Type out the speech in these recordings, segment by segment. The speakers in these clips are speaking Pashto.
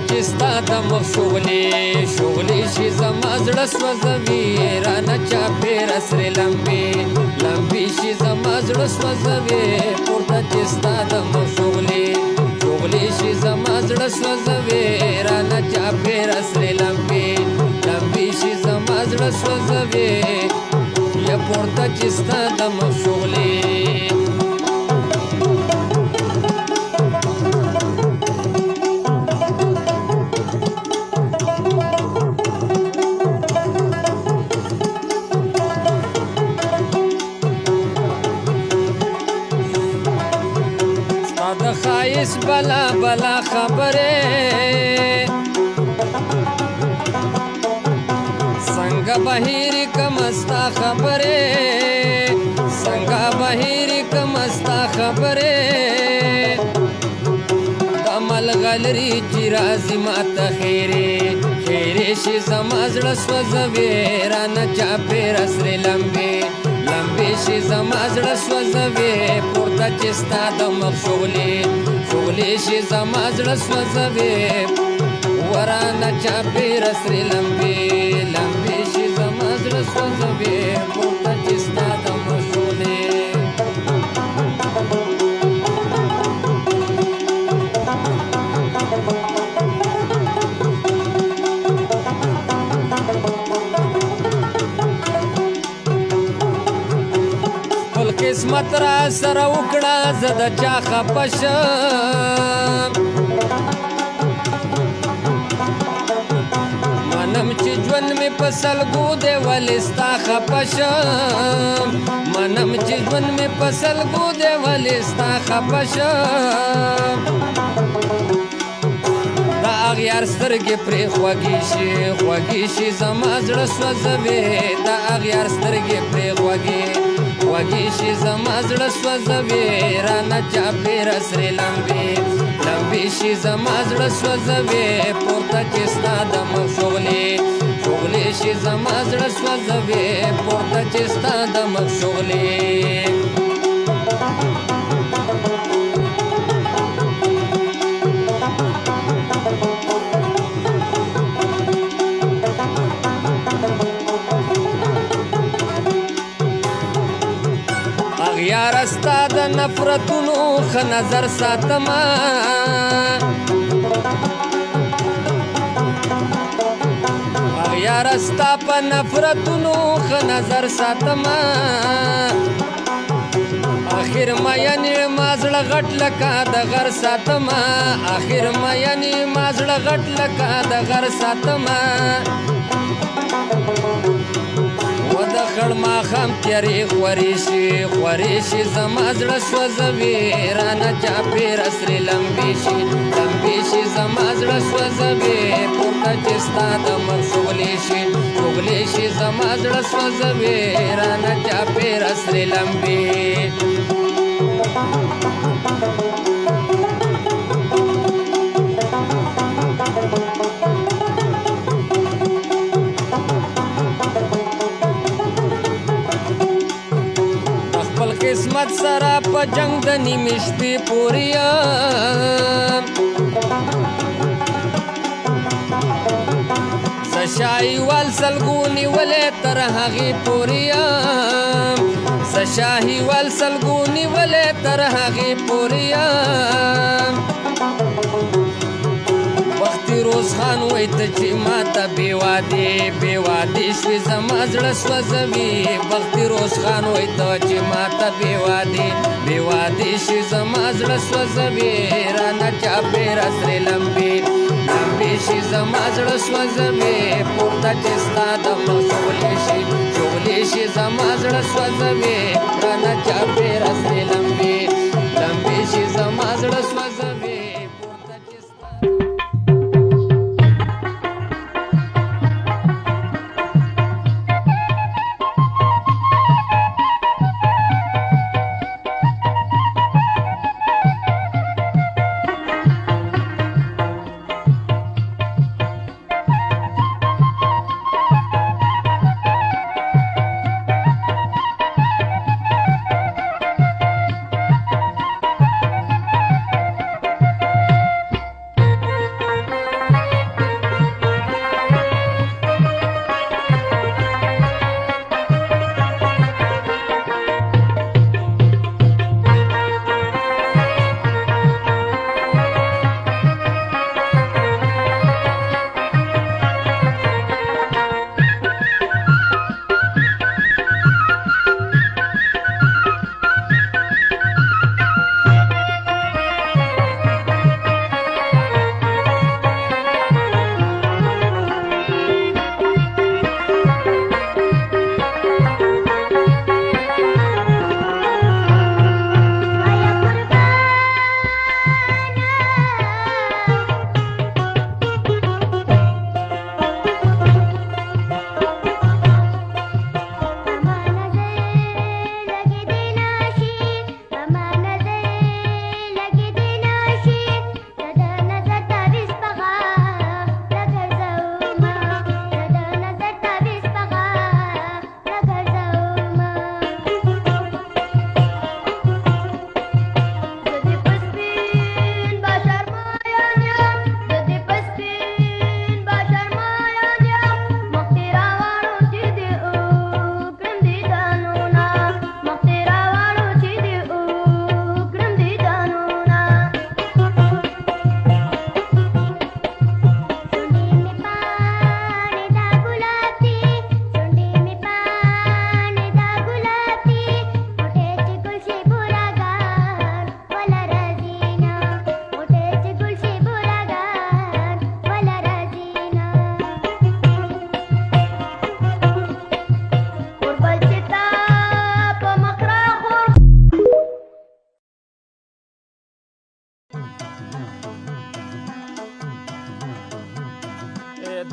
چې ستا د مخ شغلې شي زما زړه سوځوي رانه چاپېره سرې لمبې شي زما زړه سوځوي پورته چې ستا د مخ شغلې شي زما زړه سوځوي رانه چاپېره سرې لمبې شي زما زړه سوځوي یا پورته چې ستا د مخ شغلې د خایس بلا خبره څنګه بهیر کمستا خبره څنګه بهیر کمستا خبره کمل غلری چې راځي ماته خیره شي زما زړه سوځوي رانه چاپېره سرې لمبې شي زما زړه سوځوي پورته چې ستا د مخ شغلې شي زما زړه سوځوي ورانه چاپېره سرې لمبې شي زما زړه سوځوي پورته چې ستا د مخ شغلې قسمت را سره وکړه زه د چا خفه شم منم چې ژوند مې په سلګو دی ولې ستا خفه شم منم چې ژوند مې په سلګو دی ولې ستا خفه شم دا اغیار سترګې پرې خوږې شي زما زړه سوځوي دا اغیار سترګې پرې خوږې شي زما زړه سوځوي رانه چاپېره سرې لمبې شي زما زړه سوځوي پورته چې ستا د مخ شغلې شي زما زړه سوځوي پورته چې ستا د مخ شغلې یاره ستا د نفرتونو ښه نظر ساتمه یاره ستا په نفرتونو ښه نظر ساتمه آخر مینې ما زړه غټ لکه د غر ساتمه آخر مینې ما زړه غټ لکه د غر ساتمه د خړ ماښام تیارې خورې شي زما زړه سوځوي رانه چاپېره سرې لمبې شي زما زړه سوځوي پورته چې ستا د مخ شغلې شي زما زړه سوځوي رانه چاپېره سرې لمبې قسمت سره په جنگ د نیمې شپې پورې یم زه شاهیوال سلګو نیولې تر هغې پورې یم زه شاهیوال سلګو نیولې تر هغې پورې یم روز خان وای ته چې ماته بې وادې شوې زما زړه سوځوي بختي روز خان وای ته چې ماته بې وادې شوې زما زړه سوځوي رانه چاپېره سرې لمبې شي زما زړه سوځوي پورته چې ستا د مخ شغلې شي زما زړه سوځوي رانه چاپېره سرې لمبې شي زما زړه سوځوي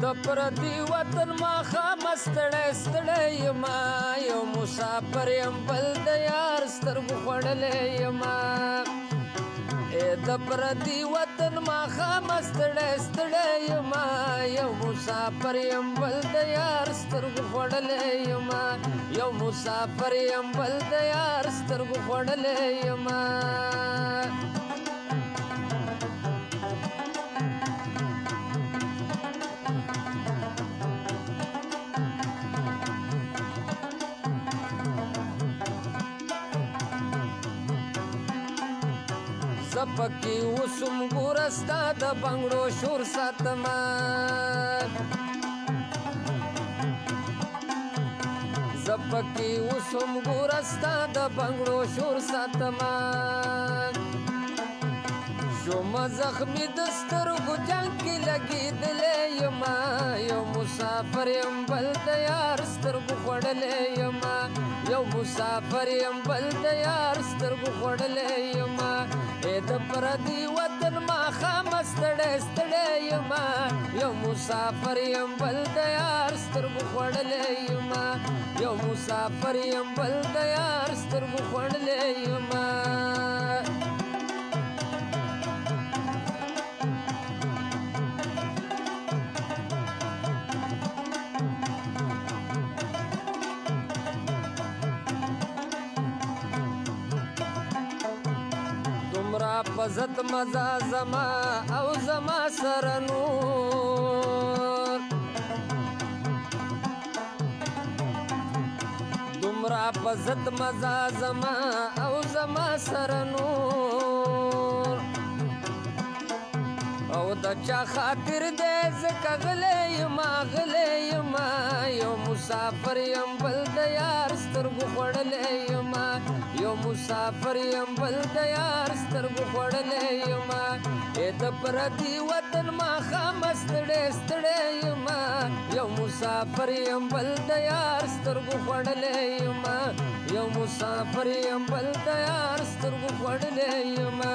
د پردي وطن ماښام ستړی ستړی یما یو مسافر یم بل د یار سترګو خوړلی یما د پردي وطن ماښام ستړی ستړی یما یو مسافر یم بل د یار سترګو خوړلی یما یو مسافر یم بل د یار سترګو خوړلی یما زپکی وسم ګورستا د بنګړو شور ساتما زپکی وسم ګورستا د بنګړو شور ساتما شوم زخمی د سترګو جنګ کې لګېدلی یما یو مسافر یم بل د یار سترګو خوړلی یما یو مسافر یم بل د یار سترګو خوړلی یما د پردي وطن ماښام ستړی ستړی یما یو مسافر یم بل د یار سترګو خوړلی یما یو مسافر یم بل د یار سترګو خوړلی یما پزت مزا زما او زما سره نور دومره پزت مزا زما او زما سره نور او د چا خاطر دې زکه غلی یما غلی یما یو مسافر یم بل د یار سترګو خوړلی یما یو مسافر یم بل د یار سترګو خوړلی یما د پردي وطن ماښام ستړی ستړی یما یو مسافر یم بل د یار سترګو خوړلی یما یو مسافر یم بل د یار سترګو خوړلی یما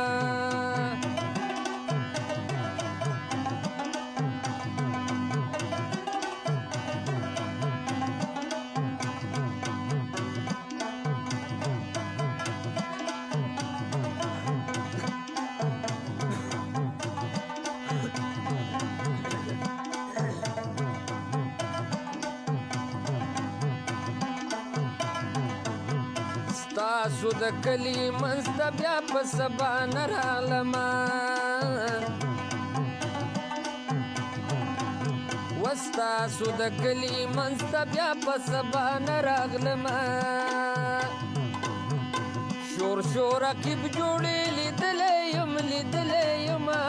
ستاسو د کلي منځ ته بیا په سبا نه راغلمه وستاسو د کلي منځ ته بیا په سبا نه راغلمه شور شور رقیب جوړې لیدلی یم لیدلی یمه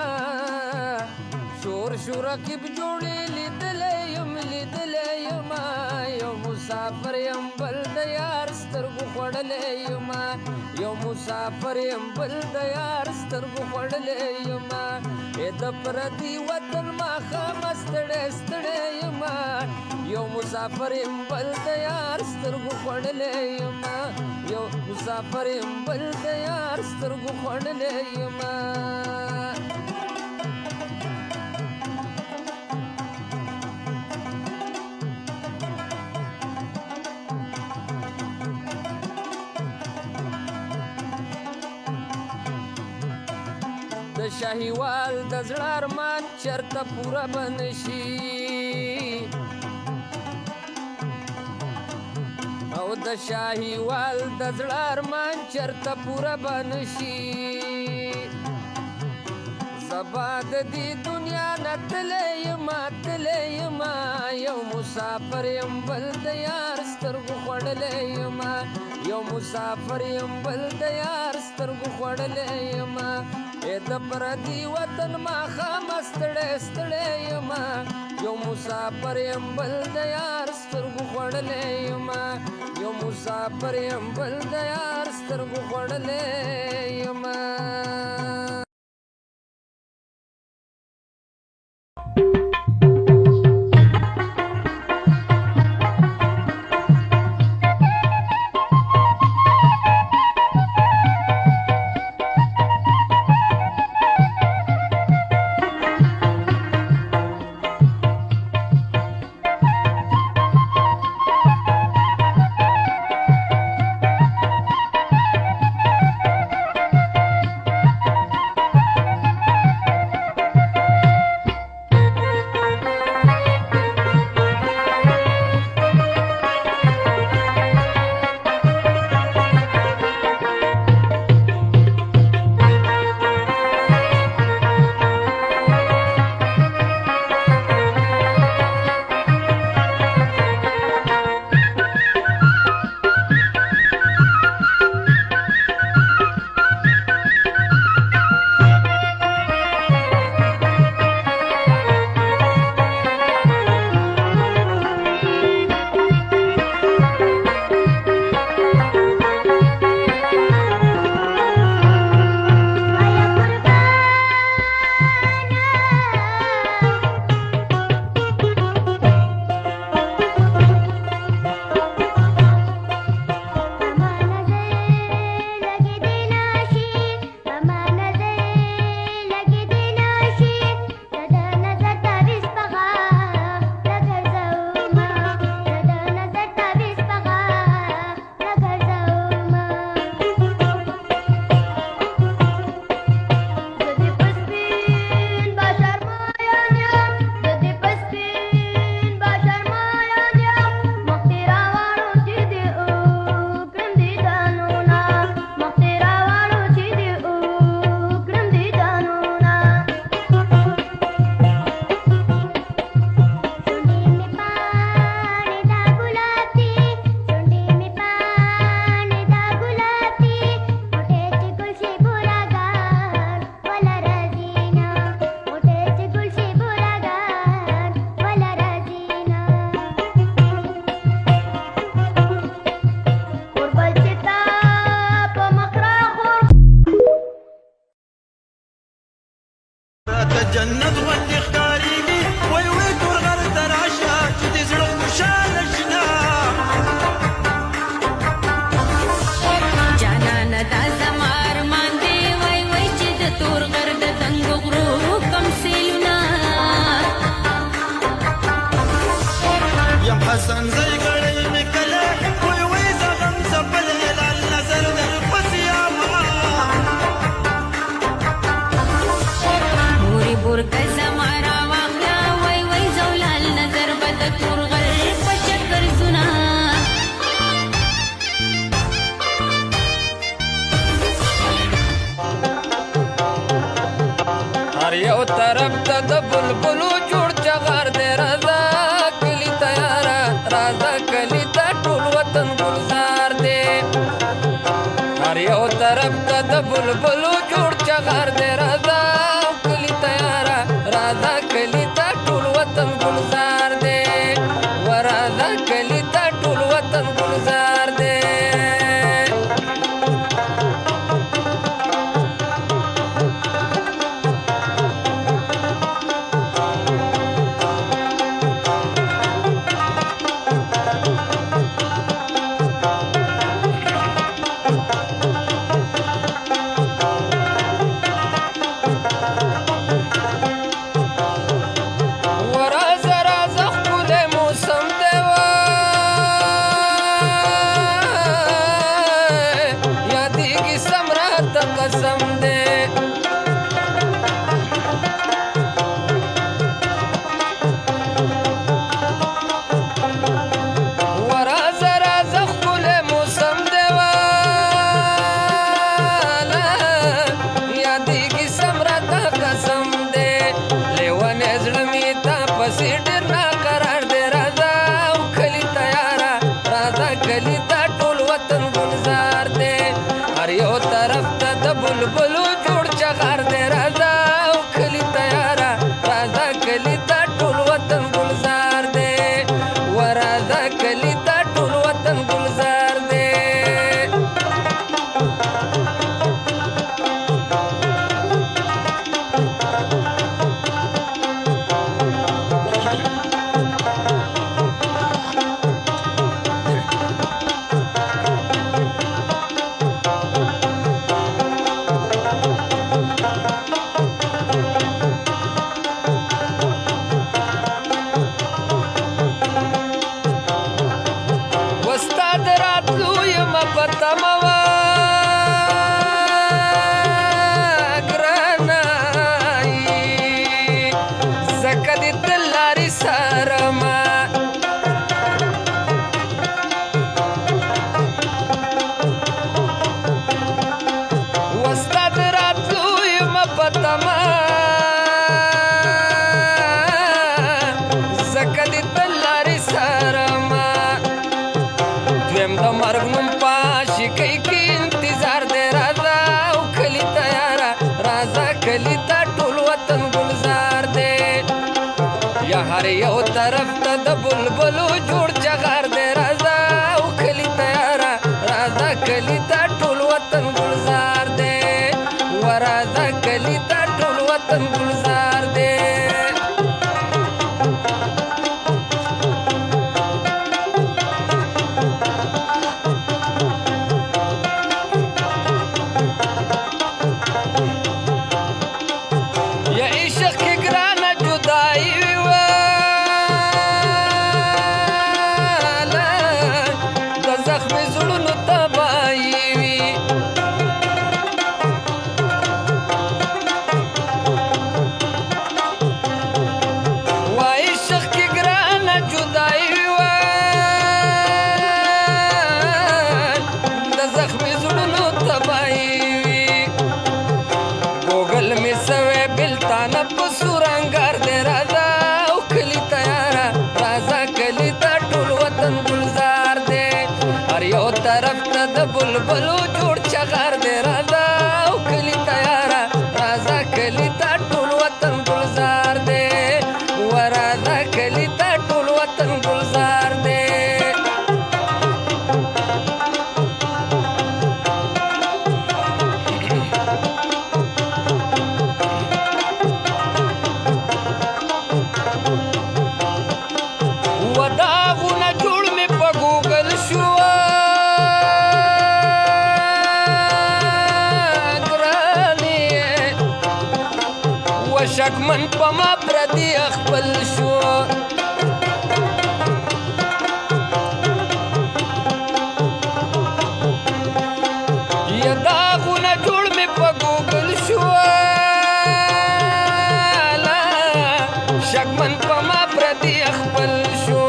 شور شور رقیب جوړې لیدلی یم لیدلی یمه یو مسافر یم بل د یار سترګو خوړلی یمه یو مسافر یم بل د یار سترګو خوړلی یمه د پردي وطن ماښام ستړی ستړی یمه یو مسافر یم بل د یار سترګو خوړلی یمه یو مسافر یم بل د یار سترګو خوړلی یمه د شاهیوال د زړه ارمان چرته پوره به نشي او د شاهیوال د زړه ارمان چرته پوره به نشي سبا د دې دنیا نه تللی یمه تللی یمه یو مسافر یم بل د یار سترګو خوړلی یمه یو مسافر یم بل د یار سترګو خوړلی یمه د پردي وطن ماښام ستړی ستړی یمه یو مسافر یم بل د یار سترګو خوړلی یمه یو مسافر یم بل د یار سترګو خوړلی یمه د جنت غوندې ښکارېږي وای وای تور غر ته راشه چې دې زړه خوشحاله شنه جانانه دا زما ارمان دی وای وای چې د تور غر د تنګو غرو کم سیلونه یم حسن زی ګړی مې کله وای وای زغم ځپلی لال نظر در پسې یاما مورې بورکه زما راواخله وای وای زولال نظر به د تور غر په چکر زونه هر یو طرف ته د بلبلو جوړ چغار دی راځه کلي تیاره راځه کلي ته ټول وطن ګلزار دی هر یو طرف ته د بلبلو جوړ چغار دی راځه کلي تیاره راځه کلي ته ټول وطن ګلزار دی ورځه کلي ته ټول وطن ګلزار دی قسم دے وراز راز خپل موسم دی والا یادېږي سمره دا قسم دی لیونی زړه مې تا پسې ډېر ناقرار دی راځه او کلي تیاره راځه کلي ته ټول وطن ګلزار دی هر یو طرف ته د بلبلو جوړ چغار دی راځه او کلي تیاره راځه کلي ته ټول وطن ګلزار دی ورځه کلي ته ټول وطن ګلزار دی استاد راتلو یم په تمه وه ګرانه ځکه دې تل لارې څارمه استاد راتلو یم په تمه ځکه دې تل لارې څارمه دویم د مرګ نوم په عاشقۍ کې انتظار دی راځه او کلي تیاره راځه کلي ته ټول وطن ګلزار دی یا هر یو طرف ته د بلبلو جوړ چغار دی راځه او کلي تیاره راځه کلي ته ټول وطن ګلزار دی ورځه کلي ته ټول وطن ګلزار دی یا عشق کې ګرانه جدایي وي واله د زخمي زړونو تباهي وي وا عشق کې ګرانه جدایي وي د زخمي زړونو تباهي وي ګوګل مې سوی بلتانه په سور انګار دی راځه او کلي تیاره راځه کلي ته ټول وطن ګلزار دی هر یو طرف ته د بلبلو جوړ چغار دی راځه او کلي تیاره راځه کلي ته ټول وطن ګلزار دی ورځه کلي ته ټول وطن ګلزار دی شکمن پما پردی خپل شو یداغونه جوړ می په ګوګل شو شکمن پما پردی خپل شو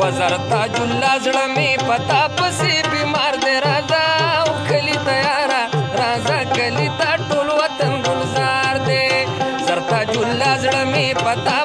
وزر تاج الله زړه می پتا پسې بیمار دی راځه او کلی تیارا راځه کلی تا ټول وطن گلزار دی زر تاج الله زړه می پتا